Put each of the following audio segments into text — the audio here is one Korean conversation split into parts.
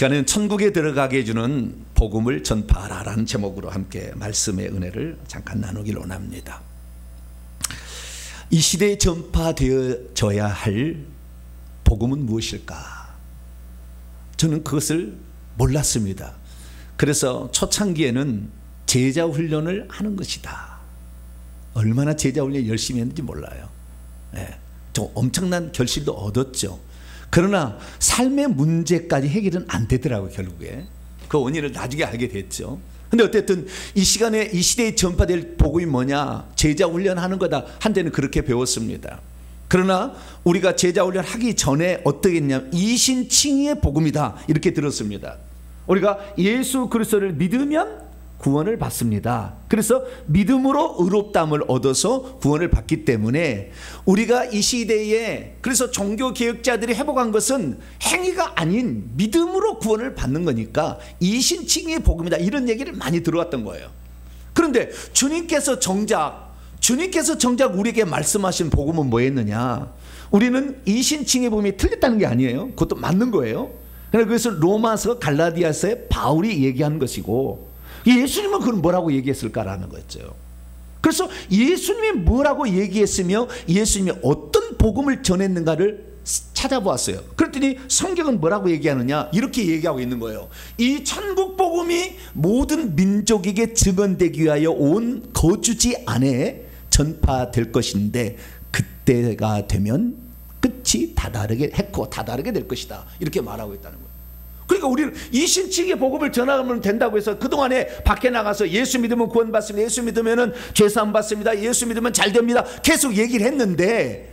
시간에는 천국에 들어가게 해주는 복음을 전파하라라는 제목으로 함께 말씀의 은혜를 잠깐 나누기를 원합니다. 이 시대에 전파되어져야 할 복음은 무엇일까? 저는 그것을 몰랐습니다. 그래서 초창기에는 제자 훈련을 하는 것이다. 얼마나 제자 훈련 열심히 했는지 몰라요. 좀 엄청난 결실도 얻었죠. 그러나 삶의 문제까지 해결은 안 되더라고요. 결국에 그 원인을 나중에 알게 됐죠. 근데 어쨌든 이 시간에 이 시대에 전파될 복음이 뭐냐? 제자 훈련하는 거다. 한때는 그렇게 배웠습니다. 그러나 우리가 제자 훈련 하기 전에 어떻게 했냐면 이신칭의의 복음이다 이렇게 들었습니다. 우리가 예수 그리스도를 믿으면 구원을 받습니다. 그래서 믿음으로 의롭다함을 얻어서 구원을 받기 때문에 우리가 이 시대에 그래서 종교개혁자들이 회복한 것은 행위가 아닌 믿음으로 구원을 받는 거니까 이신칭의의 복음이다 이런 얘기를 많이 들어왔던 거예요. 그런데 주님께서 정작 우리에게 말씀하신 복음은 뭐였느냐? 우리는 이신칭의 복음이 틀렸다는 게 아니에요. 그것도 맞는 거예요. 그래서 그것을 로마서 갈라디아서에 바울이 얘기하는 것이고 예수님은 그건 뭐라고 얘기했을까라는 거였죠. 그래서 예수님이 뭐라고 얘기했으며 예수님이 어떤 복음을 전했는가를 찾아보았어요. 그랬더니 성경은 뭐라고 얘기하느냐 이렇게 얘기하고 있는 거예요. 이 천국 복음이 모든 민족에게 증언되기 위하여 온 거주지 안에 전파될 것인데 그때가 되면 끝이 다다르게 될 것이다 이렇게 말하고 있다는 거예요. 그러니까 우리는 이신칭의 복음을 전하면 된다고 해서 그동안에 밖에 나가서 예수 믿으면 구원받습니다, 예수 믿으면 죄사함 받습니다, 예수 믿으면 잘 됩니다 계속 얘기를 했는데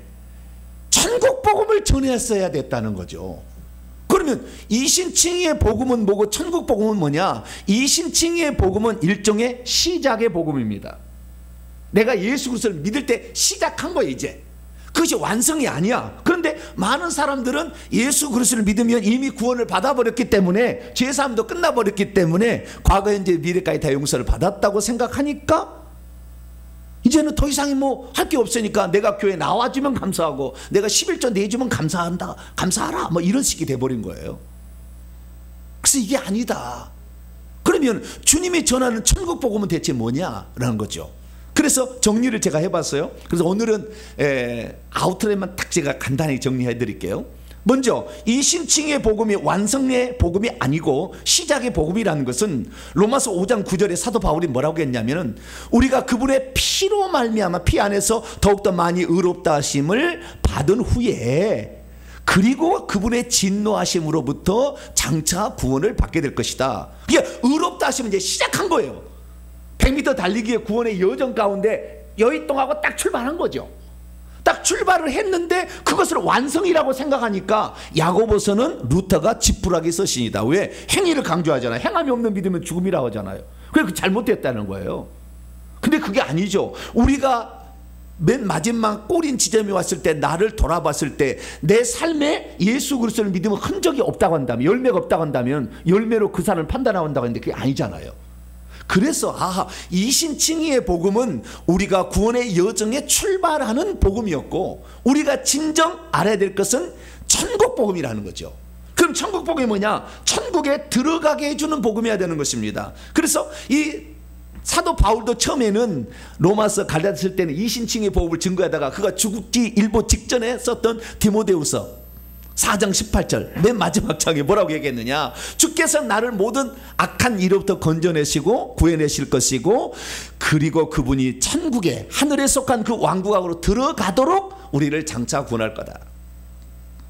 천국 복음을 전했어야 됐다는 거죠. 그러면 이신칭의 복음은 뭐고 천국 복음은 뭐냐? 이신칭의 복음은 일종의 시작의 복음입니다. 내가 예수 그리스도를 믿을 때 시작한 거예요. 이제 그것이 완성이 아니야. 그런데 많은 사람들은 예수 그리스도를 믿으면 이미 구원을 받아버렸기 때문에 죄사함도 끝나버렸기 때문에 과거 현재 미래까지 다 용서를 받았다고 생각하니까 이제는 더 이상이 뭐 할 게 없으니까 내가 교회 나와주면 감사하고 내가 11조 내주면 감사하라 뭐 이런 식이 돼버린 거예요. 그래서 이게 아니다. 그러면 주님이 전하는 천국 복음은 대체 뭐냐라는 거죠. 그래서 정리를 제가 해봤어요. 그래서 오늘은 아우트라인만 딱 제가 간단히 정리해 드릴게요. 먼저 이 신칭의 복음이 완성의 복음이 아니고 시작의 복음이라는 것은 로마서 5장 9절에 사도 바울이 뭐라고 했냐면은 우리가 그분의 피로 말미암아 피 안에서 더욱더 많이 의롭다 하심을 받은 후에 그리고 그분의 진노하심으로부터 장차 구원을 받게 될 것이다. 그러니까 의롭다 하시면 이제 시작한 거예요. 100m 달리기의 구원의 여정 가운데 여의동하고 딱 출발한 거죠. 딱 출발을 했는데 그것을 완성이라고 생각하니까 야고보서는 루터가 지푸라기 서신이다. 왜? 행위를 강조하잖아요. 행함이 없는 믿음은 죽음이라고 하잖아요. 그래서 잘못됐다는 거예요. 근데 그게 아니죠. 우리가 맨 마지막 꼬린 지점이 왔을 때 나를 돌아봤을 때 내 삶에 예수 그리스도를 믿으면 흔적이 없다고 한다면 열매가 없다고 한다면 열매로 그 사람을 판단한다고 하는데 그게 아니잖아요. 그래서 이신칭의의 복음은 우리가 구원의 여정에 출발하는 복음이었고 우리가 진정 알아야 될 것은 천국 복음이라는 거죠. 그럼 천국 복음이 뭐냐? 천국에 들어가게 해주는 복음이어야 되는 것입니다. 그래서 이 사도 바울도 처음에는 로마서 갈라디아 쓸 때는 이신칭의 복음을 증거하다가 그가 죽기 일보 직전에 썼던 디모데후서 4장 18절 맨 마지막 장에 뭐라고 얘기했느냐? 주께서 나를 모든 악한 일로부터 건져내시고 구해내실 것이고 그리고 그분이 천국에 하늘에 속한 그 왕국으로 들어가도록 우리를 장차 구원할 거다.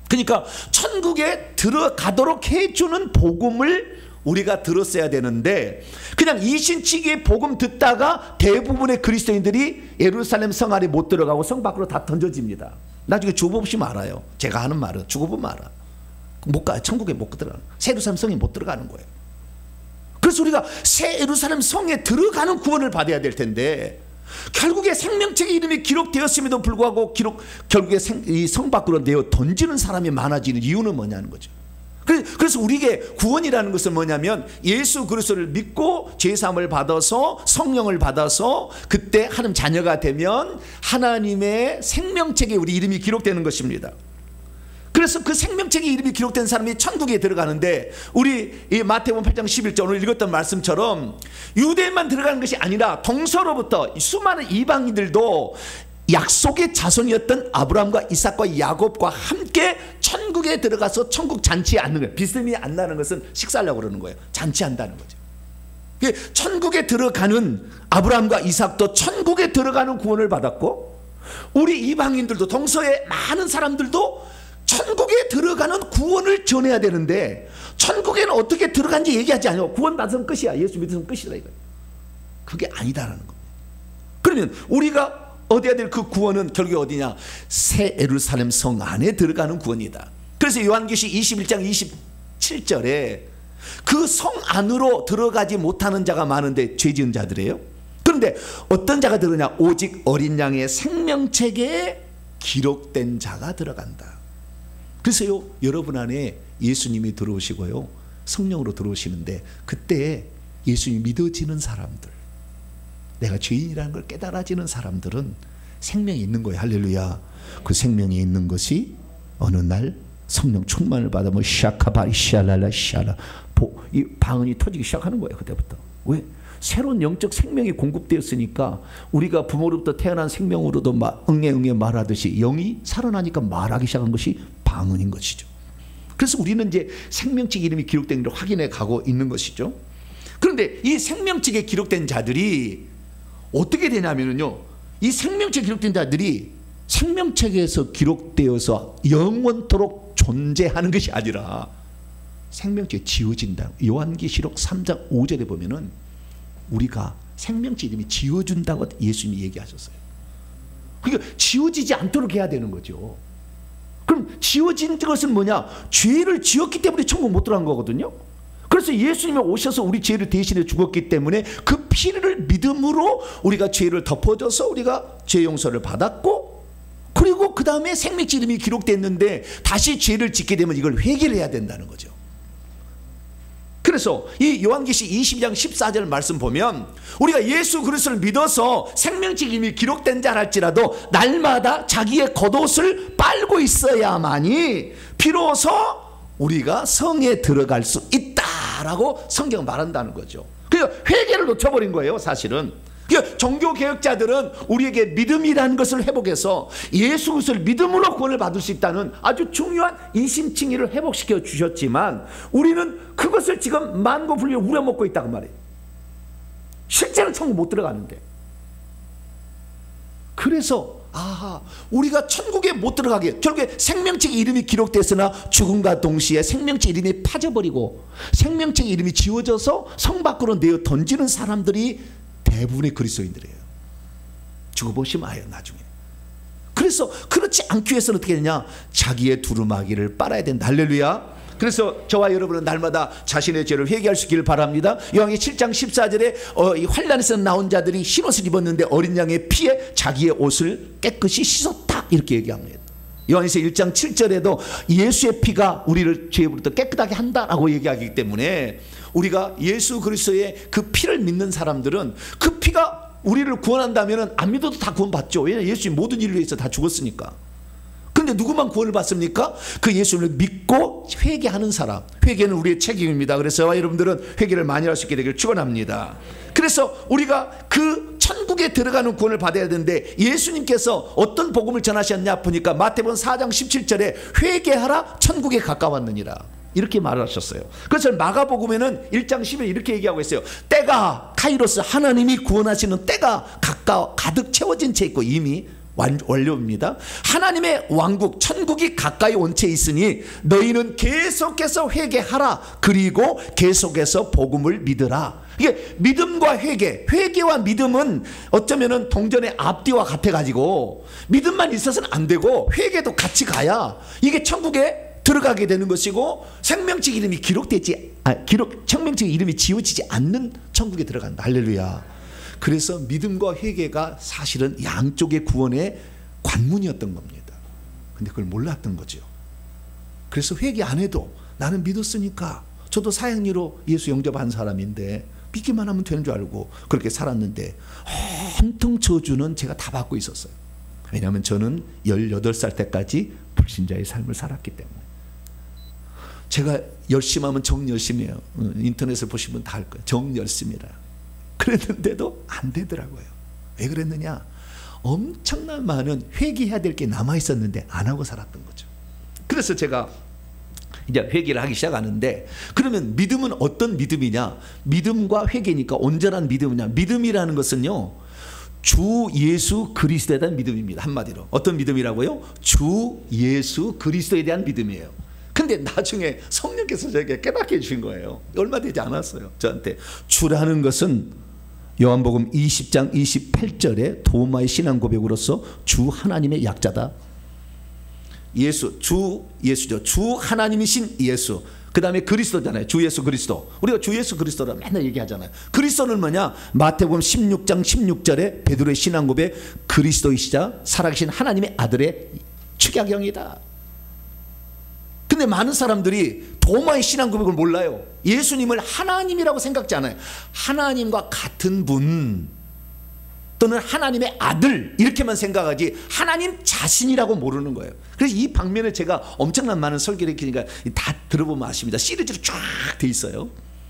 그러니까 천국에 들어가도록 해주는 복음을 우리가 들었어야 되는데 그냥 이신칭의의 복음 듣다가 대부분의 그리스도인들이 예루살렘 성 안에 못 들어가고 성 밖으로 다 던져집니다. 나중에 죽어보시면 알아요. 제가 하는 말은 죽어보면 알아. 못 가요. 천국에 못 들어가는 새 예루살렘 성에 못 들어가는 거예요. 그래서 우리가 새 예루살렘 성에 들어가는 구원을 받아야 될 텐데 결국에 생명책의 이름이 기록되었음에도 불구하고 결국에 이 성 밖으로 내어 던지는 사람이 많아지는 이유는 뭐냐는 거죠. 그래서 우리에게 구원이라는 것은 뭐냐면 예수 그리스도를 믿고 죄사함을 받아서 성령을 받아서 그때 하나님 자녀가 되면 하나님의 생명책에 우리 이름이 기록되는 것입니다. 그래서 그 생명책에 이름이 기록된 사람이 천국에 들어가는데, 우리 이 마태복음 8장 11절 오늘 읽었던 말씀처럼 유대인만 들어가는 것이 아니라 동서로부터 수많은 이방인들도 약속의 자손이었던 아브라함과 이삭과 야곱과 함께 천국에 들어가서 천국 잔치에 앉는 거예요. 비스듬히 안다는 것은 식사하려고 그러는 거예요. 잔치한다는 거죠. 천국에 들어가는 아브라함과 이삭도 천국에 들어가는 구원을 받았고, 우리 이방인들도, 동서의 많은 사람들도 천국에 들어가는 구원을 전해야 되는데, 천국에는 어떻게 들어간지 얘기하지 않아요. 구원 받으면 끝이야, 예수 믿으면 끝이다 이거예요. 그게 아니다라는 겁니다. 그러면 우리가 얻어야 될 그 구원은 결국에 어디냐? 새 예루살렘 성 안에 들어가는 구원이다. 그래서 요한계시 21장 27절에 그 성 안으로 들어가지 못하는 자가 많은데 죄 지은 자들이에요. 그런데 어떤 자가 들어가냐? 오직 어린 양의 생명책에 기록된 자가 들어간다. 그래서요, 여러분 안에 예수님이 들어오시고요, 성령으로 들어오시는데, 그때 예수님이 믿어지는 사람들, 내가 죄인이라는 걸 깨달아지는 사람들은 생명이 있는 거예요. 할렐루야. 그 생명이 있는 것이 어느 날 성령 충만을 받으면 샤카바리 샤랄라 샤라, 이 방언이 터지기 시작하는 거예요. 그때부터. 왜? 새로운 영적 생명이 공급되었으니까, 우리가 부모로부터 태어난 생명으로도 응애 말하듯이 영이 살아나니까 말하기 시작한 것이 방언인 것이죠. 그래서 우리는 이제 생명책 이름이 기록된 걸 확인해 가고 있는 것이죠. 그런데 이 생명책에 기록된 자들이 어떻게 되냐면요, 이 생명책에 기록된 자들이 생명책에서 기록되어서 영원토록 존재하는 것이 아니라 생명책에 지워진다. 요한계시록 3장 5절에 보면은 우리가 생명책 이름이 지워준다고 예수님이 얘기하셨어요. 그러니까 지워지지 않도록 해야 되는 거죠. 그럼 지워진 것은 뭐냐? 죄를 지었기 때문에 천국 못 들어간 거거든요. 그래서 예수님이 오셔서 우리 죄를 대신해 죽었기 때문에 그 피를 믿음으로 우리가 죄를 덮어져서 우리가 죄 용서를 받았고, 그리고 그 다음에 생명책 이름이 기록됐는데 다시 죄를 짓게 되면 이걸 회개를 해야 된다는 거죠. 그래서 이 요한계시 22장 14절 말씀 보면, 우리가 예수 그리스도를 믿어서 생명책 이름이 기록된 자 할지라도 날마다 자기의 겉옷을 빨고 있어야만이 비로소 우리가 성에 들어갈 수 있다라고 성경은 말한다는 거죠. 그러니까 회개를 놓쳐버린 거예요, 사실은. 그러니까 종교개혁자들은 우리에게 믿음이라는 것을 회복해서 예수 그리스도를 믿음으로 구원을 받을 수 있다는 아주 중요한 이심칭의를 회복시켜 주셨지만, 우리는 그것을 지금 만고불변 우려먹고 있다고 말해요. 실제로 천국 못 들어가는데. 그래서 우리가 천국에 못 들어가게, 결국에 생명책 이름이 기록됐으나 죽음과 동시에 생명책 이름이 파져버리고 생명책 이름이 지워져서 성 밖으로 내어 던지는 사람들이 대부분의 그리스도인들이에요. 죽어보시면 아요, 나중에. 그래서 그렇지 않기 위해서는 어떻게 되냐? 자기의 두루마기를 빨아야 된다. 할렐루야. 그래서 저와 여러분은 날마다 자신의 죄를 회개할 수 있기를 바랍니다. 요한계시 7장 14절에 이 환난에서 나온 자들이 흰 옷을 입었는데 어린 양의 피에 자기의 옷을 깨끗이 씻었다, 이렇게 얘기합니다. 요한계시 1장 7절에도 예수의 피가 우리를 죄로부터 깨끗하게 한다라고 얘기하기 때문에, 우리가 예수 그리스도의 그 피를 믿는 사람들은 그 피가 우리를 구원한다면 안 믿어도 다 구원받죠. 왜냐하면 예수님 모든 인류에 있어 다 죽었으니까. 그런데 누구만 구원을 받습니까? 그 예수를 믿고 회개하는 사람. 회개는 우리의 책임입니다. 그래서 여러분들은 회개를 많이 할 수 있게 되기를 축원합니다. 그래서 우리가 그 천국에 들어가는 구원을 받아야 되는데, 예수님께서 어떤 복음을 전하셨냐 보니까 마태복음 4장 17절에 회개하라, 천국에 가까웠느니라, 이렇게 말하셨어요. 그래서 마가복음에는 1장 10에 이렇게 얘기하고 있어요. 때가 카이로스, 하나님이 구원하시는 때가 가득 채워진 채 있고 이미 완료입니다. 하나님의 왕국 천국이 가까이 온 채 있으니 너희는 계속해서 회개하라, 그리고 계속해서 복음을 믿으라. 이게 믿음과 회개와 믿음은 어쩌면은 동전의 앞뒤와 같아가지고 믿음만 있어서는 안 되고 회개도 같이 가야 이게 천국에 들어가게 되는 것이고, 생명책 이름이 생명책 이름이 지워지지 않는 천국에 들어간다. 할렐루야. 그래서 믿음과 회개가 사실은 양쪽의 구원의 관문이었던 겁니다. 근데 그걸 몰랐던 거죠. 그래서 회개 안 해도 나는 믿었으니까, 저도 사형리로 예수 영접한 사람인데 믿기만 하면 되는 줄 알고 그렇게 살았는데 온통 저주는 제가 다 받고 있었어요. 왜냐하면 저는 18살 때까지 불신자의 삶을 살았기 때문에. 제가 열심히 하면 정열심이에요. 인터넷을 보시면 다 알 거예요. 정열심이라. 그랬는데도 안 되더라고요. 왜 그랬느냐? 엄청난 많은 회개해야 될 게 남아 있었는데 안 하고 살았던 거죠. 그래서 제가 이제 회개를 하기 시작하는데, 그러면 믿음은 어떤 믿음이냐? 믿음과 회개니까 온전한 믿음이냐? 믿음이라는 것은요, 주 예수 그리스도에 대한 믿음입니다. 한마디로 어떤 믿음이라고요? 주 예수 그리스도에 대한 믿음이에요. 근데 나중에 성령께서 저에게 깨닫게 해주신 거예요. 얼마 되지 않았어요. 저한테 주라는 것은 요한복음 20장 28절에 도마의 신앙 고백으로서 주 하나님의 약자다. 예수죠. 주 하나님이신 예수. 그 다음에 그리스도잖아요. 주 예수 그리스도. 우리가 주 예수 그리스도라 맨날 얘기하잖아요. 그리스도는 뭐냐? 마태복음 16장 16절에 베드로의 신앙 고백, 그리스도이시자 살아계신 하나님의 아들의 축약형이다. 근데 많은 사람들이 도마의 신앙 고백을 몰라요. 예수님을 하나님이라고 생각지 않아요. 하나님과 같은 분 또는 하나님의 아들 이렇게만 생각하지 하나님 자신이라고 모르는 거예요. 그래서 이 방면에 제가 엄청난 많은 설교를 했으니까 다 들어보면 아십니다. 시리즈로 쫙 돼 있어요.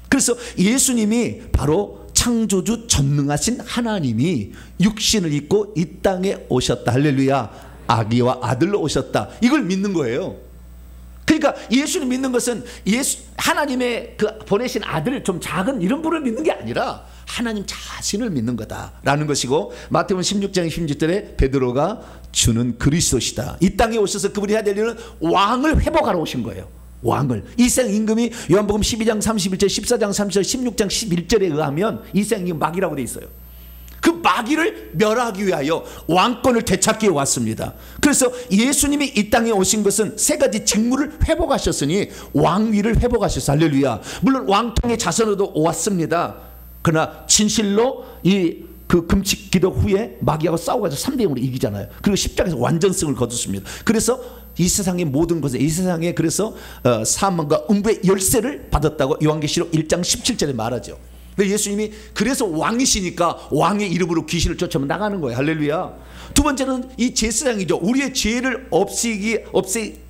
그래서 예수님이 바로 창조주 전능하신 하나님이 육신을 입고 이 땅에 오셨다. 할렐루야. 아기와 아들로 오셨다. 이걸 믿는 거예요. 그러니까 예수님 믿는 것은 하나님의 그 보내신 아들, 좀 작은 이런 분을 믿는 게 아니라 하나님 자신을 믿는 거다라는 것이고, 마태복음 16장 16절에 베드로가 주는 그리스도시다. 이 땅에 오셔서 그분이 해야 될 일은 왕을 회복하러 오신 거예요. 왕을. 이생 임금이 요한복음 12장 31절, 14장 30절, 16장 11절에 의하면 이생 임금 마귀라고 돼 있어요. 그 마귀를 멸하기 위하여 왕권을 되찾기 위해 왔습니다. 그래서 예수님이 이 땅에 오신 것은 세 가지 직무를 회복하셨으니 왕위를 회복하셨어요. 할렐루야. 물론 왕통의 자손으로도 왔습니다. 그러나 진실로 그 금식 기도 후에 마귀하고 싸워가지고 3대 0으로 이기잖아요. 그리고 십자가에서 완전승을 거뒀습니다. 그래서 이 세상의 모든 것에, 이 세상에 그래서 사망과 음부의 열쇠를 받았다고 요한계시록 1장 17절에 말하죠. 예수님이 그래서 왕이시니까 왕의 이름으로 귀신을 쫓아면 나가는 거예요. 할렐루야. 두 번째는 이 제사장이죠. 우리의 죄를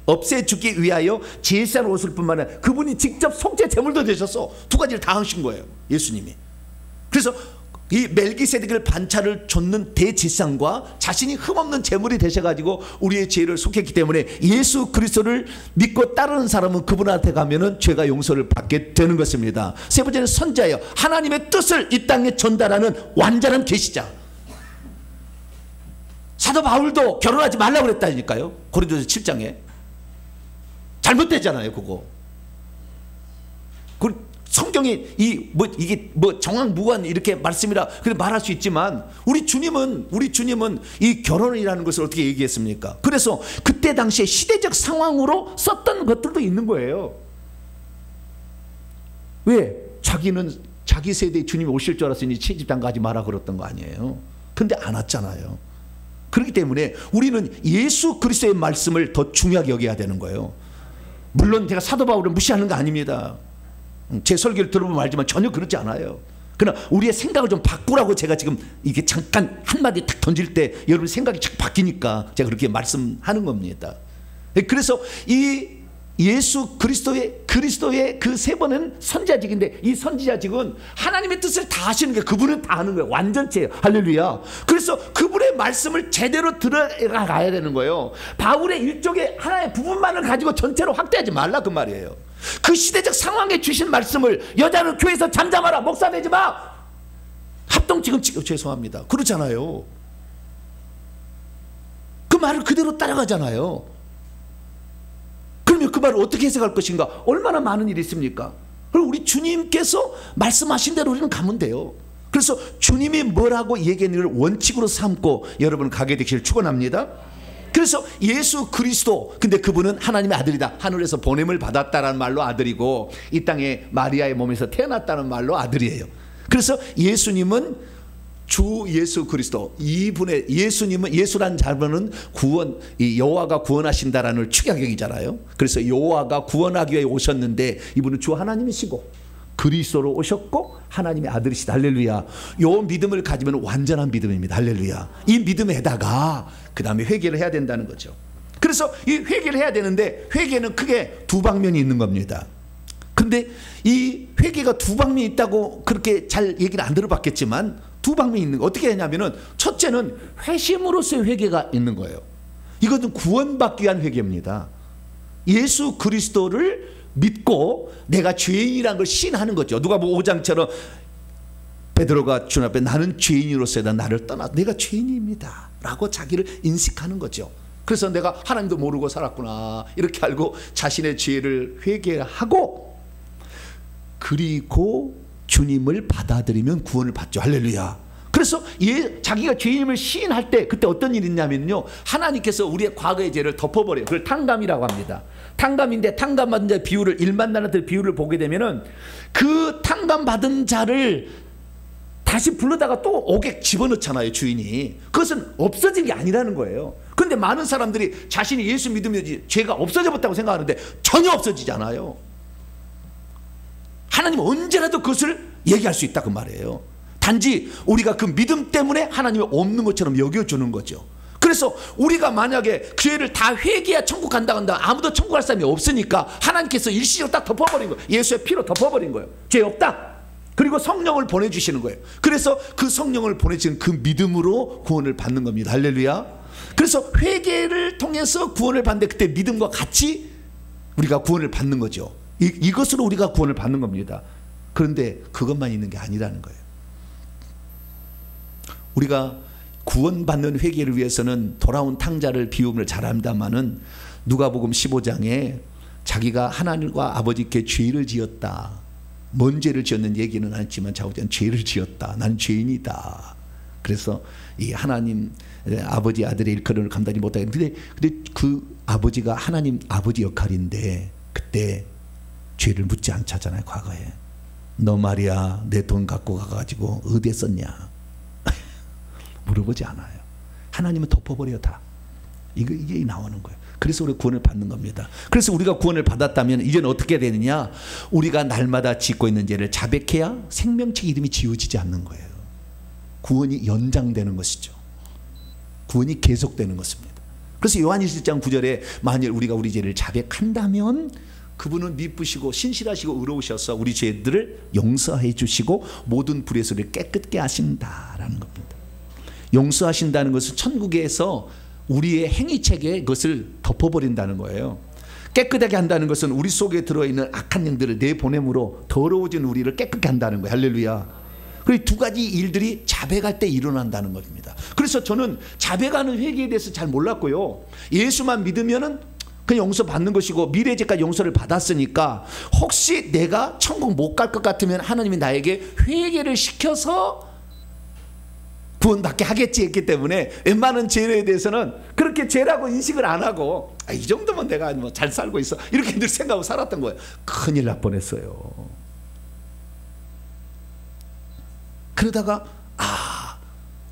없애주기 위하여 제사를 오실 뿐만 아니라 그분이 직접 속죄 제물도 되셔서 두 가지를 다 하신 거예요. 예수님이. 그래서 이 멜기세덱을 반차를 줬는 대제사장과 자신이 흠없는 제물이 되셔가지고 우리의 죄를 속했기 때문에 예수 그리스도를 믿고 따르는 사람은 그분한테 가면은 죄가 용서를 받게 되는 것입니다. 세 번째는 선자예요. 하나님의 뜻을 이 땅에 전달하는 완전한 계시자. 사도 바울도 결혼하지 말라고 그랬다니까요. 고린도서 7장에. 잘못됐잖아요, 그거. 성경이 이게 정황무관 이렇게 말씀이라 그래 말할 수 있지만 우리 주님은 이 결혼이라는 것을 어떻게 얘기했습니까? 그래서 그때 당시에 시대적 상황으로 썼던 것들도 있는 거예요. 왜? 자기는 자기 세대에 주님이 오실 줄 알았으니 채집장 가지 마라 그랬던 거 아니에요. 근데 안 왔잖아요. 그렇기 때문에 우리는 예수 그리스도의 말씀을 더 중요하게 여겨야 되는 거예요. 물론 제가 사도 바울을 무시하는 거 아닙니다. 제 설교를 들어보면 알지만 전혀 그렇지 않아요. 그러나 우리의 생각을 좀 바꾸라고 제가 지금 이게 잠깐 한마디 탁 던질 때 여러분 생각이 착 바뀌니까 제가 그렇게 말씀하는 겁니다. 그래서 이 예수 그리스도의 그 세 번은 선지자직인데 이 선지자직은 하나님의 뜻을 다 하시는 게 그분은 다 하는 거예요. 완전체예요. 할렐루야. 그래서 그분의 말씀을 제대로 들어가야 되는 거예요. 바울의 일종의 하나의 부분만을 가지고 전체로 확대하지 말라 그 말이에요. 그 시대적 상황에 주신 말씀을 여자는 교회에서 잠잠하라, 목사 되지 마, 합동 지금 죄송합니다 그렇잖아요. 그 말을 그대로 따라가잖아요. 그러면 그 말을 어떻게 해석할 것인가? 얼마나 많은 일이 있습니까? 그리고 우리 주님께서 말씀하신 대로 우리는 가면 돼요. 그래서 주님이 뭐라고 얘기했는지를 원칙으로 삼고 여러분 가게 되기를 축원합니다. 그래서 예수 그리스도, 근데 그분은 하나님의 아들이다. 하늘에서 보냄을 받았다라는 말로 아들이고 이 땅에 마리아의 몸에서 태어났다는 말로 아들이에요. 그래서 예수님은 주 예수 그리스도, 이분의 예수님은, 예수란 자분은 구원, 이 여호와가 구원하신다라는 축약형이잖아요. 그래서 여호와가 구원하기 위해 오셨는데 이분은 주 하나님이시고 그리스도로 오셨고 하나님의 아들이시다. 할렐루야. 요 믿음을 가지면 완전한 믿음입니다. 할렐루야. 이 믿음에다가 그 다음에 회개를 해야 된다는 거죠. 그래서 이 회개를 해야 되는데 회개는 크게 두 방면이 있는 겁니다. 근데 이 회개가 두 방면이 있다고 그렇게 잘 얘기를 안 들어봤겠지만 두 방면이 있는 거 어떻게 하냐면은 첫째는 회심으로서의 회개가 있는 거예요. 이것은 구원받기 위한 회개입니다. 예수 그리스도를 믿고 내가 죄인이라는 걸 시인하는 거죠. 누가복음 5장처럼 베드로가 주님 앞에 나는 죄인으로서다 나를 떠나 내가 죄인입니다 라고 자기를 인식하는 거죠. 그래서 내가 하나님도 모르고 살았구나 이렇게 알고 자신의 죄를 회개하고 그리고 주님을 받아들이면 구원을 받죠. 할렐루야. 그래서 자기가 죄인임을 시인할 때 그때 어떤 일이 있냐면요, 하나님께서 우리의 과거의 죄를 덮어버려요. 그걸 탕감이라고 합니다. 탕감인데 탕감받은 자의 비율을 1만 달란트의 비율을 보게 되면은 그 탕감받은 자를 다시 불러다가 또 옥에 집어넣잖아요, 주인이. 그것은 없어진 게 아니라는 거예요. 그런데 많은 사람들이 자신이 예수 믿으면 죄가 없어졌다고 생각하는데 전혀 없어지지 않아요. 하나님은 언제라도 그것을 얘기할 수 있다 그 말이에요. 단지 우리가 그 믿음 때문에 하나님이 없는 것처럼 여겨주는 거죠. 그래서 우리가 만약에 죄를 다 회개해야 천국 간다 한다 아무도 천국 갈 사람이 없으니까 하나님께서 일시적으로 딱 덮어버린 거예요. 예수의 피로 덮어버린 거예요. 죄 없다. 그리고 성령을 보내주시는 거예요. 그래서 그 성령을 보내주신 그 믿음으로 구원을 받는 겁니다. 할렐루야. 그래서 회개를 통해서 구원을 받는데 그때 믿음과 같이 우리가 구원을 받는 거죠. 이것으로 우리가 구원을 받는 겁니다. 그런데 그것만 있는 게 아니라는 거예요. 우리가 구원받는 회개를 위해서는 돌아온 탕자를 비움을 잘합니다마는 누가복음 15장에 자기가 하나님과 아버지께 죄를 지었다. 뭔 죄를 지었는 얘기는 않지만 자기는 죄를 지었다. 난 죄인이다. 그래서 이 하나님 아버지 아들의 일컬음을 감당하지 못하게. 근데 그 아버지가 하나님 아버지 역할인데 그때 죄를 묻지 않잖아요. 과거에 너 말이야 내 돈 갖고 가가지고 어디에 썼냐 물어보지 않아요. 하나님은 덮어버려 다. 이게 나오는 거예요. 그래서 우리가 구원을 받는 겁니다. 그래서 우리가 구원을 받았다면 이제는 어떻게 되느냐, 우리가 날마다 짓고 있는 죄를 자백해야 생명책 이름이 지워지지 않는 거예요. 구원이 연장되는 것이죠. 구원이 계속되는 것입니다. 그래서 요한 1장 9절에 만일 우리가 우리 죄를 자백한다면 그분은 미쁘시고 신실하시고 의로우셔서 우리 죄들을 용서해 주시고 모든 불의 소리를 깨끗게 하신다라는 겁니다. 용서하신다는 것은 천국에서 우리의 행위책에 그것을 덮어버린다는 거예요. 깨끗하게 한다는 것은 우리 속에 들어있는 악한 영들을 내보냄으로 더러워진 우리를 깨끗게 한다는 거예요. 할렐루야. 그리고 두 가지 일들이 자백할 때 일어난다는 겁니다. 그래서 저는 자백하는 회개에 대해서 잘 몰랐고요. 예수만 믿으면은 그냥 용서받는 것이고 미래죄까지 용서를 받았으니까 혹시 내가 천국 못 갈 것 같으면 하나님이 나에게 회개를 시켜서 구원받게 하겠지 했기 때문에 웬만한 죄에 대해서는 그렇게 죄라고 인식을 안 하고 이 정도면 내가 뭐 잘 살고 있어 이렇게 늘 생각하고 살았던 거예요. 큰일 날 뻔했어요. 그러다가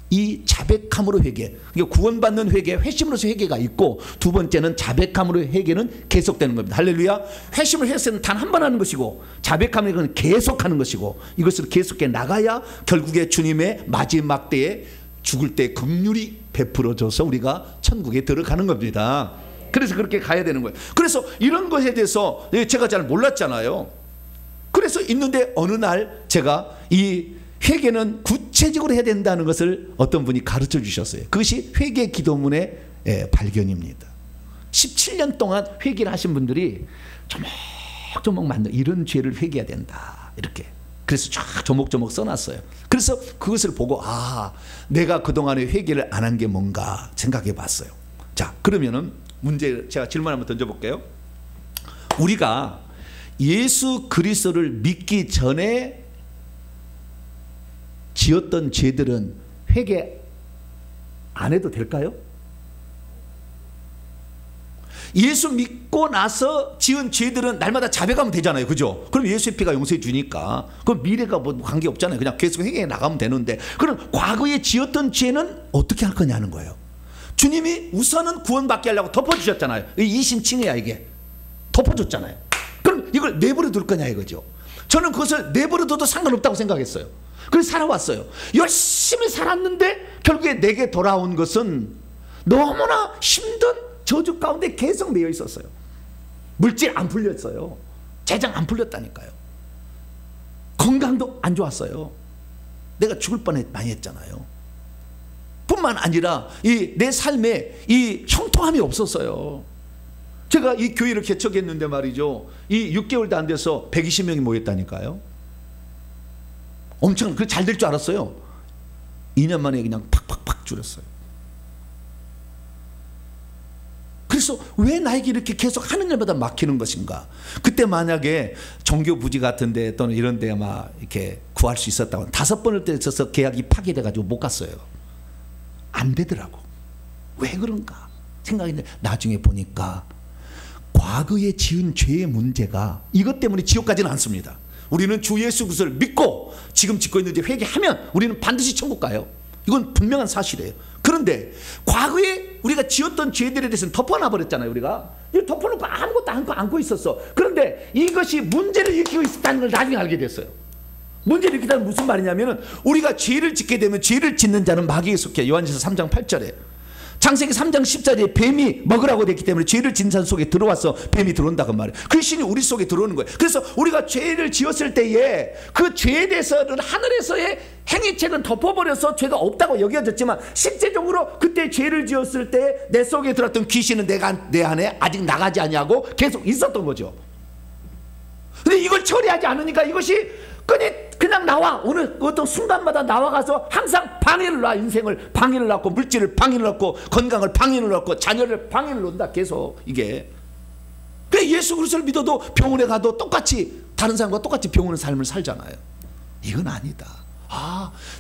이 자백함으로 회개, 그러니까 구원받는 회개, 회심으로서 회개가 있고 두 번째는 자백함으로 회개는 계속되는 겁니다. 할렐루야. 회심을 했을 때는 단 한 번 하는 것이고 자백함은 계속하는 것이고 이것을 계속해 나가야 결국에 주님의 마지막 때에 죽을 때 긍휼이 베풀어져서 우리가 천국에 들어가는 겁니다. 그래서 그렇게 가야 되는 거예요. 그래서 이런 것에 대해서 제가 잘 몰랐잖아요. 그래서 있는데 어느 날 제가 이 회개는 구체적으로 해야 된다는 것을 어떤 분이 가르쳐 주셨어요. 그것이 회개 기도문의 발견입니다. 17년 동안 회개를 하신 분들이 조목조목 만든 이런 죄를 회개해야 된다 이렇게 그래서 쫙 조목조목 써놨어요. 그래서 그것을 보고 내가 그동안에 회개를 안 한 게 뭔가 생각해 봤어요. 자, 그러면은 문제 제가 질문 한번 던져볼게요. 우리가 예수 그리스도를 믿기 전에 지었던 죄들은 회개 안 해도 될까요? 예수 믿고 나서 지은 죄들은 날마다 자백하면 되잖아요. 그죠? 그럼 예수의 피가 용서해 주니까 그럼 미래가 뭐 관계 없잖아요. 그냥 계속 회개해 나가면 되는데 그럼 과거에 지었던 죄는 어떻게 할 거냐는 거예요. 주님이 우선은 구원받게 하려고 덮어주셨잖아요. 이심칭해야 이게 덮어줬잖아요. 그럼 이걸 내버려 둘 거냐 이거죠. 저는 그것을 내버려둬도 상관없다고 생각했어요. 그래서 살아왔어요. 열심히 살았는데 결국에 내게 돌아온 것은 너무나 힘든 저주 가운데 계속 매여 있었어요. 물질 안 풀렸어요. 재정 안 풀렸다니까요. 건강도 안 좋았어요. 내가 죽을 뻔했 많이 했잖아요. 뿐만 아니라 내 삶에 이 형통함이 없었어요. 제가 이 교회를 개척했는데 말이죠, 이 6개월도 안 돼서 120명이 모였다니까요. 엄청 잘 될 줄 알았어요. 2년 만에 그냥 팍팍팍 줄였어요. 그래서 왜 나에게 이렇게 계속 하는 일마다 막히는 것인가? 그때 만약에 종교 부지 같은데 또는 이런 데 막 이렇게 구할 수 있었다고 5번을 때려서 계약이 파기돼가지고 못 갔어요. 안 되더라고. 왜 그런가 생각했는데 나중에 보니까 과거에 지은 죄의 문제가 이것 때문에 지옥 가지는 않습니다. 우리는 주 예수 그리스도를 믿고 지금 짓고 있는 죄 회개하면 우리는 반드시 천국 가요. 이건 분명한 사실이에요. 그런데 과거에 우리가 지었던 죄들에 대해서는 덮어놔버렸잖아요. 우리가 덮어놓고 아무것도 안고 있었어. 그런데 이것이 문제를 일으키고 있다는 걸 나중에 알게 됐어요. 문제를 일으키다는 무슨 말이냐면 우리가 죄를 짓게 되면 죄를 짓는 자는 마귀에 속해. 요한일서 3장 8절에 창세기 3장 10절에 뱀이 먹으라고 됐기 때문에 죄를 짓는 자 속에 들어와서 뱀이 들어온다고 말이에요. 그 신이 우리 속에 들어오는 거예요. 그래서 우리가 죄를 지었을 때에 그 죄에 대해서는 하늘에서의 행위책은 덮어버려서 죄가 없다고 여겨졌지만 실제적으로 그때 죄를 지었을 때 내 속에 들어왔던 귀신은 내 안에 아직 나가지 아니하고 계속 있었던 거죠. 근데 이걸 처리하지 않으니까 이것이 그냥 나와. 어떤 순간마다 나와가서 항상 방해를 놔. 인생을 방해를 놨고 물질을 방해를 놨고 건강을 방해를 놨고 자녀를 방해를 놓는다. 계속 이게. 그래 예수 그리스도를 믿어도 병원에 가도 똑같이 다른 사람과 똑같이 병원의 삶을 살잖아요. 이건 아니다.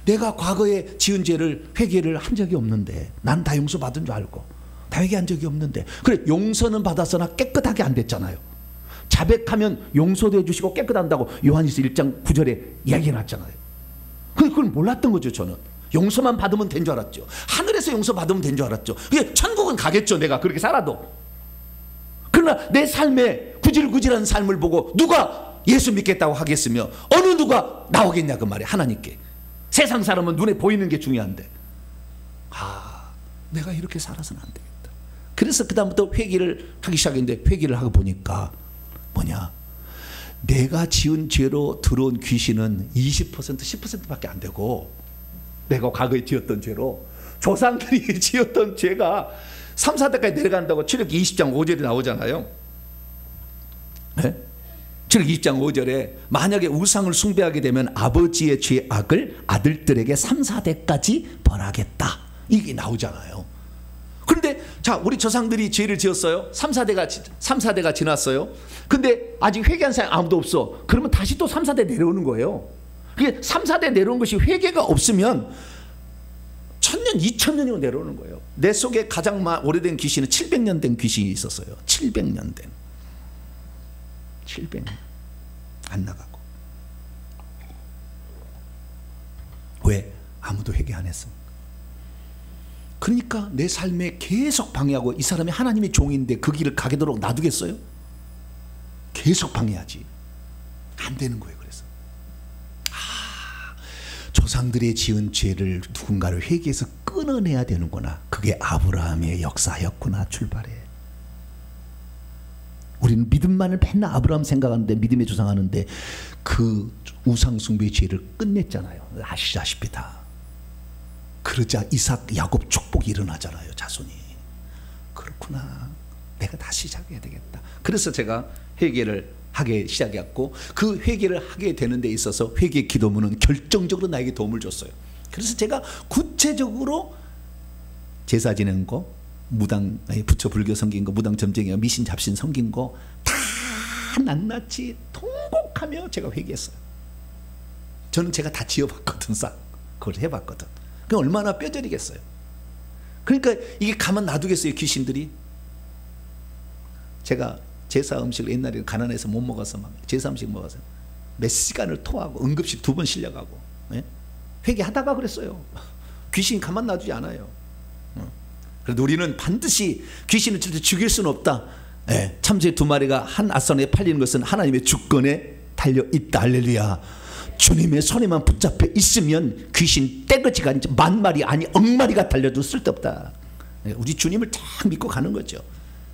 내가 과거에 지은 죄를 회개를 한 적이 없는데 난 다 용서받은 줄 알고 다 회개한 적이 없는데 그래 용서는 받았으나 깨끗하게 안 됐잖아요. 자백하면 용서도 해주시고 깨끗한다고 요한일서 1장 9절에 이야기해놨잖아요. 그걸 몰랐던 거죠. 저는 용서만 받으면 된 줄 알았죠. 하늘에서 용서 받으면 된 줄 알았죠. 그게 천국은 가겠죠. 내가 그렇게 살아도. 그러나 내 삶에 구질구질한 삶을 보고 누가 예수 믿겠다고 하겠으며 어느 누가 나오겠냐 그 말이에요. 하나님께. 세상 사람은 눈에 보이는 게 중요한데 내가 이렇게 살아서는 안 되겠다. 그래서 그 다음부터 회개를 하기 시작했는데 회개를 하고 보니까 뭐냐, 내가 지은 죄로 들어온 귀신은 20% 10%밖에 안 되고 내가 과거에 지었던 죄로 조상들이 지었던 죄가 3, 4대까지 내려간다고 출애굽기 20장 5절에 나오잖아요. 네? 출애굽기 20장 5절에 만약에 우상을 숭배하게 되면 아버지의 죄악을 아들들에게 3, 4대까지 벌하겠다 이게 나오잖아요. 그런데 자 우리 조상들이 죄를 지었어요. 3, 4대가 지났어요. 근데 아직 회개한 사람이 아무도 없어. 그러면 다시 또 3, 4대 내려오는 거예요. 그게 3, 4대 내려오는 것이 회개가 없으면 1000년, 2000년이고 내려오는 거예요. 내 속에 가장 오래된 귀신은 700년 된 귀신이 있었어요. 700년 된. 700년 안 나가고. 왜? 아무도 회개 안 했어. 그러니까 내 삶에 계속 방해하고 이 사람이 하나님의 종인데 그 길을 가게도록 놔두겠어요? 계속 방해하지. 안 되는 거예요. 그래서 조상들의 지은 죄를 누군가를 회개해서 끊어내야 되는구나. 그게 아브라함의 역사였구나. 출발해. 우리는 믿음만을 맨날 아브라함 생각하는데 믿음의 조상하는데 그 우상숭배의 죄를 끝냈잖아요. 아시다시피 다. 그러자 이삭 야곱 축복이 일어나잖아요. 자손이. 그렇구나. 내가 다시 시작해야 되겠다. 그래서 제가 회개를 하게 시작했고 그 회개를 하게 되는 데 있어서 회개 기도문은 결정적으로 나에게 도움을 줬어요. 그래서 제가 구체적으로 제사 지낸 거, 무당 부처 불교 섬긴 거, 무당 점쟁이 미신 잡신 섬긴 거 다 낱낱이 통곡하며 제가 회개했어요. 저는 제가 다 지어봤거든. 싹 그걸 해봤거든. 그 얼마나 뼈저리겠어요. 그러니까 이게 가만 놔두겠어요. 귀신들이. 제가 제사 음식을 옛날에 가난해서 못 먹어서 막 제사 음식 먹어서 몇 시간을 토하고 응급실 2번 실려가고 회개하다가 그랬어요. 귀신이 가만 놔두지 않아요. 그래도 우리는 반드시 귀신을 절대 죽일 수는 없다. 참새 2마리가 한 아선에 팔리는 것은 하나님의 주권에 달려있다. 할렐루야. 주님의 손에만 붙잡혀 있으면 귀신 떼거지가 아니지 만마리 아니 억마리가 달려도 쓸데없다. 우리 주님을 딱 믿고 가는 거죠.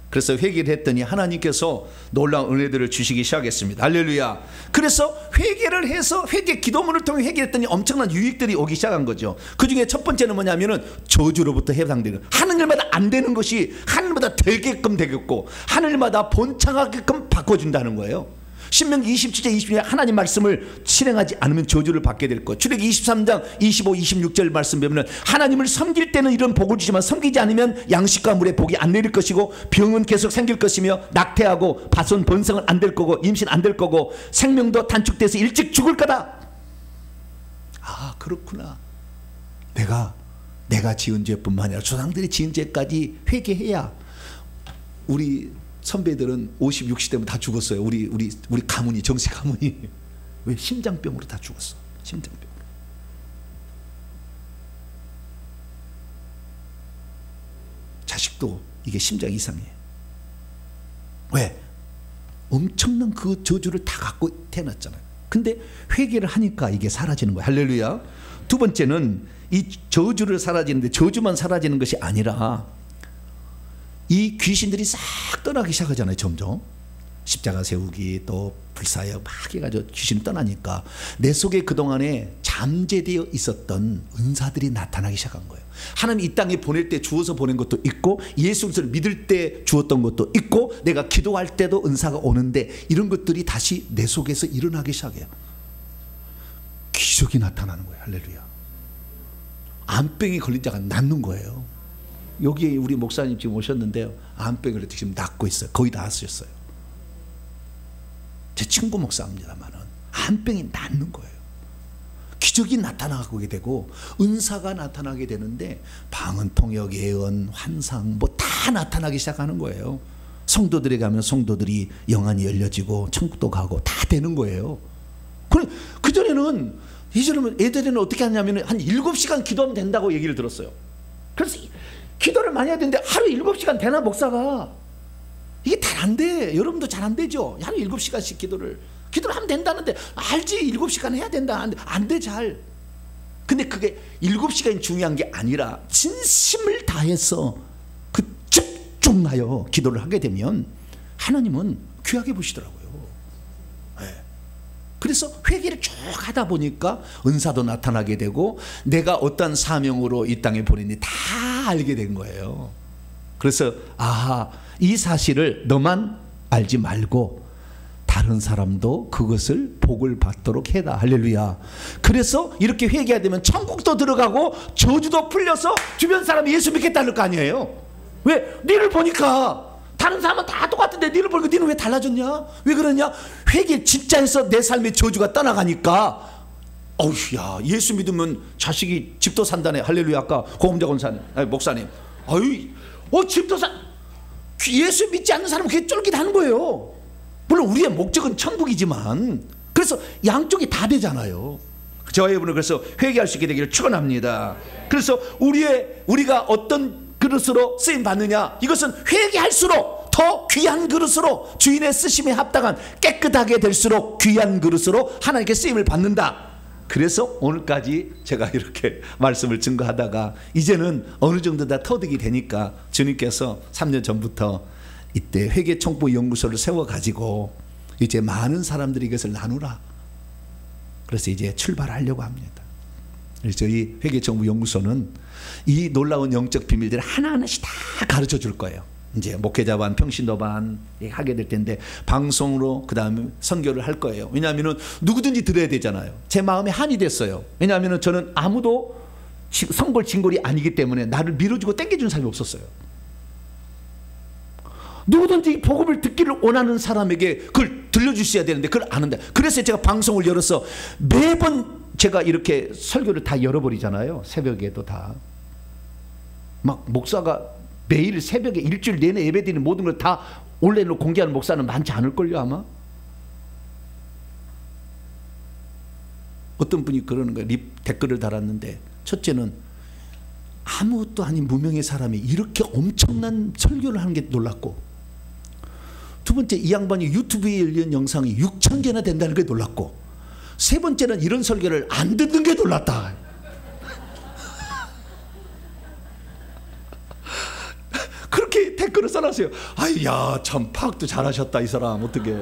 그래서 회개를 했더니 하나님께서 놀라운 은혜들을 주시기 시작했습니다. 할렐루야. 그래서 회개를 해서 회개 기도문을 통해 회개했더니 엄청난 유익들이 오기 시작한 거죠. 그 중에 첫 번째는 뭐냐면은 저주로부터 해방되는, 하늘마다 안 되는 것이 하늘마다 되게끔 되겠고 하늘마다 본창하게끔 바꿔준다는 거예요. 신명기 27장 20절에 하나님 말씀을 실행하지 않으면 저주를 받게 될 것. 출애기 23장 25, 26절 말씀 보면 하나님을 섬길 때는 이런 복을 주지만 섬기지 않으면 양식과 물의 복이 안 내릴 것이고 병은 계속 생길 것이며 낙태하고 바손 번성은 안 될 거고 임신 안 될 거고 생명도 단축돼서 일찍 죽을 거다. 아, 그렇구나. 내가 지은 죄뿐만 아니라 조상들이 지은 죄까지 회개해야. 우리 선배들은 50, 60 되면 다 죽었어요. 우리 가문이, 정씨 가문이. 왜? 심장병으로 다 죽었어. 심장병으로. 자식도 이게 심장 이상해. 왜? 엄청난 그 저주를 다 갖고 태어났잖아요. 근데 회개를 하니까 이게 사라지는 거예요. 할렐루야. 두 번째는 이 저주를 사라지는데 저주만 사라지는 것이 아니라 이 귀신들이 싹 떠나기 시작하잖아요. 점점 십자가 세우기 또 불사역 막 해가지고 귀신이 떠나니까 내 속에 그동안에 잠재되어 있었던 은사들이 나타나기 시작한 거예요. 하나님 이 땅에 보낼 때 주어서 보낸 것도 있고 예수 그리스도를 믿을 때 주었던 것도 있고 내가 기도할 때도 은사가 오는데 이런 것들이 다시 내 속에서 일어나기 시작해요. 기적이 나타나는 거예요. 할렐루야. 암병이 걸린 자가 낫는 거예요. 여기 우리 목사님 지금 오셨는데요. 암병을 지금 낫고 있어요. 거의 다 하셨어요. 제 친구 목사입니다만은 암병이 낫는 거예요. 기적이 나타나게 되고 은사가 나타나게 되는데 방언, 통역, 예언, 환상 뭐 다 나타나기 시작하는 거예요. 성도들에 가면 성도들이 영안이 열려지고 천국도 가고 다 되는 거예요. 그전에는 이전에는 애들은 어떻게 하냐면 한 7시간 기도하면 된다고 얘기를 들었어요. 그래서 기도를 많이 해야 되는데 하루 7시간 되나 목사가? 이게 잘 안 돼. 여러분도 잘 안 되죠. 하루 7시간씩 기도를 하면 된다는데 알지 7시간 해야 된다. 안 돼 잘. 근데 그게 7시간이 중요한 게 아니라 진심을 다해서 그 집중하여 기도를 하게 되면 하나님은 귀하게 보시더라고요. 그래서 회개를 쭉 하다 보니까 은사도 나타나게 되고 내가 어떤 사명으로 이 땅에 보냈는지 다 알게 된 거예요. 그래서 아하, 이 사실을 너만 알지 말고 다른 사람도 그것을 복을 받도록 해라. 할렐루야. 그래서 이렇게 회개하게 되면 천국도 들어가고 저주도 풀려서 주변 사람이 예수 믿겠다는 거 아니에요. 왜? 니를 보니까 다른 사람은 다 똑같은데 니를 보니까 니는 왜 달라졌냐? 왜 그러냐? 회개 진짜 해서 내 삶의 저주가 떠나가니까 어휴, 야, 예수 믿으면 자식이 집도 산다네. 할렐루야. 아까 고금자 권사님, 목사님, 집도 예수 믿지 않는 사람은 그게 쫄깃하는 거예요. 물론 우리의 목적은 천국이지만 그래서 양쪽이 다 되잖아요. 저와 여러분은 그래서 회개할 수 있게 되기를 축원합니다. 그래서 우리가 어떤 그릇으로 쓰임 받느냐, 이것은 회개할수록 더 귀한 그릇으로 주인의 쓰심에 합당한 깨끗하게 될수록 귀한 그릇으로 하나님께 쓰임을 받는다. 그래서 오늘까지 제가 이렇게 말씀을 증거하다가 이제는 어느 정도 다 터득이 되니까 주님께서 3년 전부터 이때 회개청부연구소를 세워가지고 이제 많은 사람들이 이것을 나누라. 그래서 이제 출발하려고 합니다. 저희 회개청부연구소는 이 놀라운 영적 비밀들을 하나하나씩 다 가르쳐 줄 거예요. 이제 목회자 반, 평신도 반 하게 될 텐데 방송으로 그 다음에 선교를 할 거예요. 왜냐하면 누구든지 들어야 되잖아요. 제 마음에 한이 됐어요. 왜냐하면 저는 아무도 성골 진골이 아니기 때문에 나를 밀어주고 땡겨주는 사람이 없었어요. 누구든지 복음을 듣기를 원하는 사람에게 그걸 들려주셔야 되는데 그걸 안 한다. 그래서 제가 방송을 열어서 매번 제가 이렇게 설교를 다 열어버리잖아요. 새벽에도 다. 막 목사가 매일 새벽에 일주일 내내 예배드리는 모든 걸 다 온라인으로 공개하는 목사는 많지 않을걸요 아마. 어떤 분이 그러는 거예요. 댓글을 달았는데 첫째는 아무것도 아닌 무명의 사람이 이렇게 엄청난 설교를 하는 게 놀랍고, 두 두 번째, 이 양반이 유튜브에 올린 영상이 6,000개나 된다는 게 놀랐고, 세 번째는 이런 설교를 안 듣는 게 놀랐다. 그렇게 댓글을 써놨어요. 아이, 야, 참 파악도 잘하셨다 이 사람. 어떻게?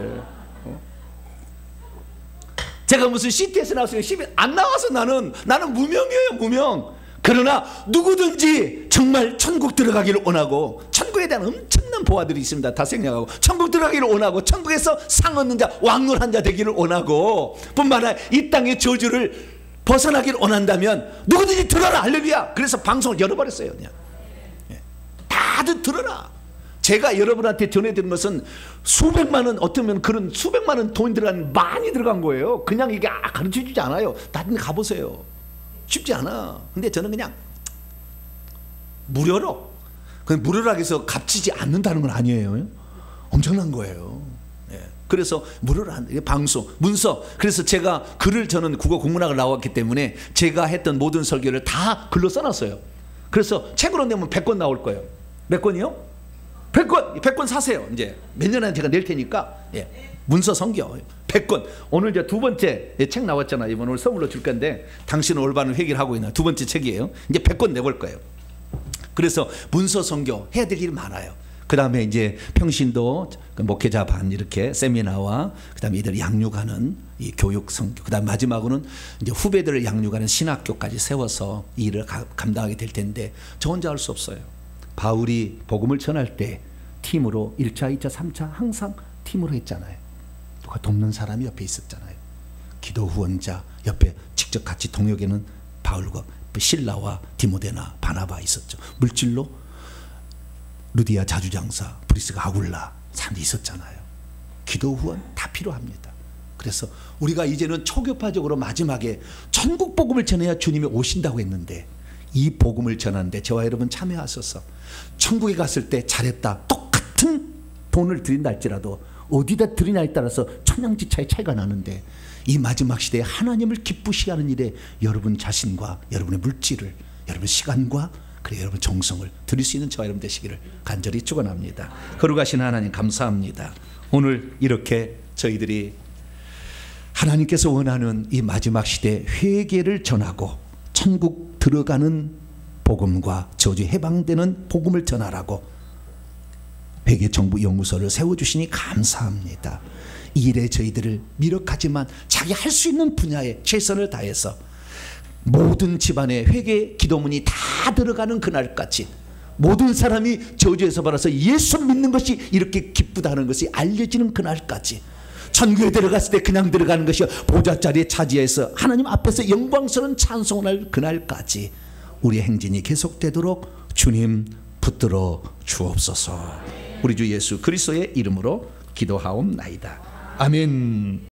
제가 무슨 CT에서 나왔어요? 안 나와서 나는 무명이에요, 무명. 그러나 누구든지 정말 천국 들어가기를 원하고, 천국에 대한 엄청난 보화들이 있습니다. 다 생략하고, 천국 들어가기를 원하고, 천국에서 상 얻는 자, 왕노한 자 되기를 원하고, 뿐만 아니라 이 땅의 저주를 벗어나기를 원한다면 누구든지 들어라, 할렐루야. 그래서 방송을 열어버렸어요. 그냥 다들 들어라. 제가 여러분한테 전해드린 것은 수백만 원, 어쩌면 그런 수백만 원 돈 들어간, 많이 들어간 거예요. 그냥 이게 가르쳐주지 않아요. 나중에 가보세요. 쉽지 않아. 근데 저는 그냥 무료로, 그냥 무료라고 해서 값지지 않는다는 건 아니에요. 엄청난 거예요. 그래서 무료로 한다. 방송, 문서. 그래서 제가 글을, 저는 국어 국문학을 나왔기 때문에 제가 했던 모든 설교를 다 글로 써놨어요. 그래서 책으로 내면 100권 나올 거예요. 몇 권이요? 100권 사세요. 이제 몇 년 안에 제가 낼 테니까. 문서 성경 100권. 오늘 이제 두 번째 책 나왔잖아요. 이번 오늘 선물로 줄 건데, 당신은 올바른 회개를 하고 있나, 두 번째 책이에요. 이제 100권 내볼 거예요. 그래서 문서 성경 해야 될 일이 많아요. 그 다음에 이제 평신도 목회자 반 이렇게 세미나와, 그 다음에 이들 양육하는 이 교육 성교, 그 다음 마지막으로는 이제 후배들을 양육하는 신학교까지 세워서 이 일을 감당하게 될 텐데, 저 혼자 할 수 없어요. 바울이 복음을 전할 때 팀으로 1차, 2차, 3차 항상 팀으로 했잖아요. 누가 돕는 사람이 옆에 있었잖아요. 기도 후원자 옆에 직접 같이 동역에는 바울과 실라와 디모데나 바나바 있었죠. 물질로 루디아 자주장사, 브리스가 아굴라 사람들이 있었잖아요. 기도 후원 다 필요합니다. 그래서 우리가 이제는 초교파적으로 마지막에 천국 복음을 전해야 주님이 오신다고 했는데, 이 복음을 전하는데 저와 여러분 참여하셔서 천국에 갔을 때 잘했다, 똑같은 돈을 드린다 할지라도 어디다 드리냐에 따라서 천양지차의 차이가 나는데, 이 마지막 시대에 하나님을 기쁘시게 하는 일에 여러분 자신과 여러분의 물질을, 여러분 시간과 그리고 여러분 정성을 드릴 수 있는 저와 여러분 되시기를 간절히 축원합니다. 거룩하신 하나님 감사합니다. 오늘 이렇게 저희들이 하나님께서 원하는 이 마지막 시대 회개를 전하고 천국 들어가는 복음과 저주 해방되는 복음을 전하라고 회개정보연구소를 세워주시니 감사합니다. 이 일에 저희들을 미력하지만 자기 할 수 있는 분야에 최선을 다해서 모든 집안에 회개 기도문이 다 들어가는 그날까지, 모든 사람이 저주에서 받아서 예수 믿는 것이 이렇게 기쁘다는 것이 알려지는 그날까지, 천국에 들어갔을 때 그냥 들어가는 것이 보좌자리에 차지해서 하나님 앞에서 영광스러운 찬송을 할 그날까지 우리의 행진이 계속되도록 주님 붙들어 주옵소서. 우리 주 예수 그리스도의 이름으로 기도하옵나이다. 아멘.